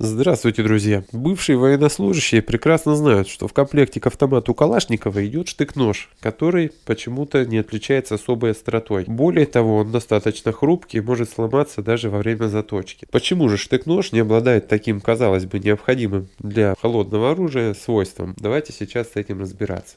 Здравствуйте, друзья! Бывшие военнослужащие прекрасно знают, что в комплекте к автомату Калашникова идет штык-нож, который почему-то не отличается особой остротой. Более того, он достаточно хрупкий и может сломаться даже во время заточки. Почему же штык-нож не обладает таким, казалось бы, необходимым для холодного оружия свойством? Давайте сейчас с этим разбираться.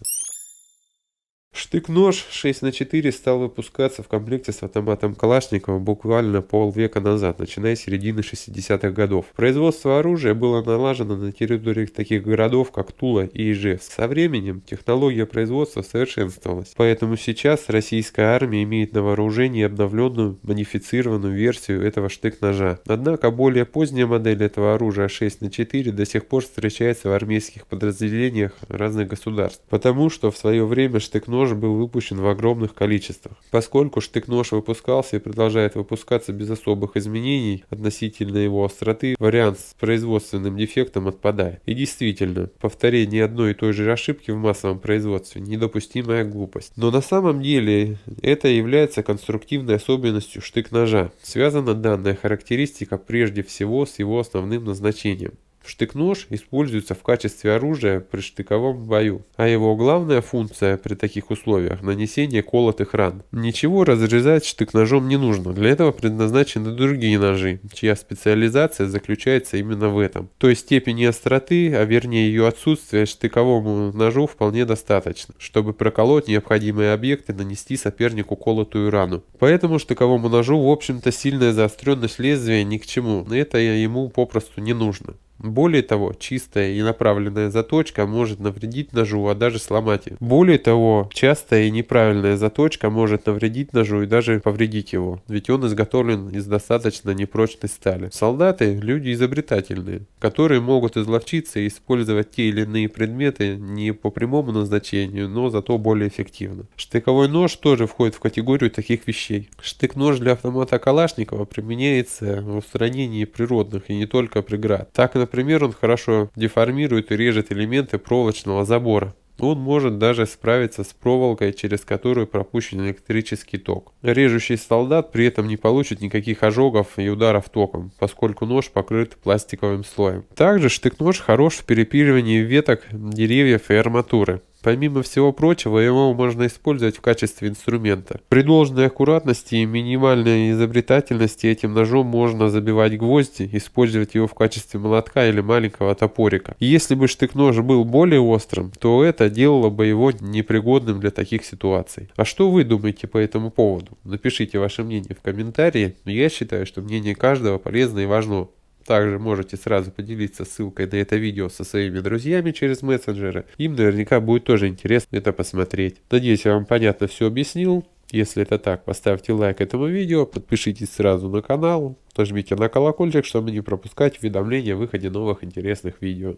Штык-нож 6х4 стал выпускаться в комплекте с автоматом Калашникова буквально полвека назад, начиная с середины 60-х годов. Производство оружия было налажено на территории таких городов, как Тула и Ижевск. Со временем технология производства совершенствовалась, поэтому сейчас российская армия имеет на вооружении обновленную, модифицированную версию этого штык-ножа. Однако более поздняя модель этого оружия 6х4 до сих пор встречается в армейских подразделениях разных государств, потому что в свое время штык-нож был выпущен в огромных количествах. Поскольку штык-нож выпускался и продолжает выпускаться без особых изменений относительно его остроты, вариант с производственным дефектом отпадает. И действительно, повторение одной и той же ошибки в массовом производстве – недопустимая глупость. Но на самом деле это является конструктивной особенностью штык-ножа. Связана данная характеристика прежде всего с его основным назначением. Штык-нож используется в качестве оружия при штыковом бою, а его главная функция при таких условиях – нанесение колотых ран. Ничего разрезать штык-ножом не нужно, для этого предназначены другие ножи, чья специализация заключается именно в этом. Той степени остроты, а вернее ее отсутствия, штыковому ножу вполне достаточно, чтобы проколоть необходимые объекты и нанести сопернику колотую рану. Поэтому штыковому ножу, в общем-то, сильная заостренность лезвия ни к чему, это ему попросту не нужно. Более того, чистая и направленная заточка может навредить ножу, а даже сломать его. Более того, частая и неправильная заточка может навредить ножу и даже повредить его, ведь он изготовлен из достаточно непрочной стали. Солдаты – люди изобретательные, которые могут изловчиться и использовать те или иные предметы не по прямому назначению, но зато более эффективно. Штыковой нож тоже входит в категорию таких вещей. Штык-нож для автомата Калашникова применяется в устранении природных и не только преград. Так, например, он хорошо деформирует и режет элементы проволочного забора. Он может даже справиться с проволокой, через которую пропущен электрический ток. Режущий солдат при этом не получит никаких ожогов и ударов током, поскольку нож покрыт пластиковым слоем. Также штык-нож хорош в перепиливании веток, деревьев и арматуры. Помимо всего прочего, его можно использовать в качестве инструмента. При должной аккуратности и минимальной изобретательности этим ножом можно забивать гвозди, использовать его в качестве молотка или маленького топорика. И если бы штык-нож был более острым, то это делало бы его непригодным для таких ситуаций. А что вы думаете по этому поводу? Напишите ваше мнение в комментарии. Я считаю, что мнение каждого полезно и важно. Также можете сразу поделиться ссылкой на это видео со своими друзьями через мессенджеры. Им наверняка будет тоже интересно это посмотреть. Надеюсь, я вам понятно все объяснил. Если это так, поставьте лайк этому видео, подпишитесь сразу на канал, нажмите на колокольчик, чтобы не пропускать уведомления о выходе новых интересных видео.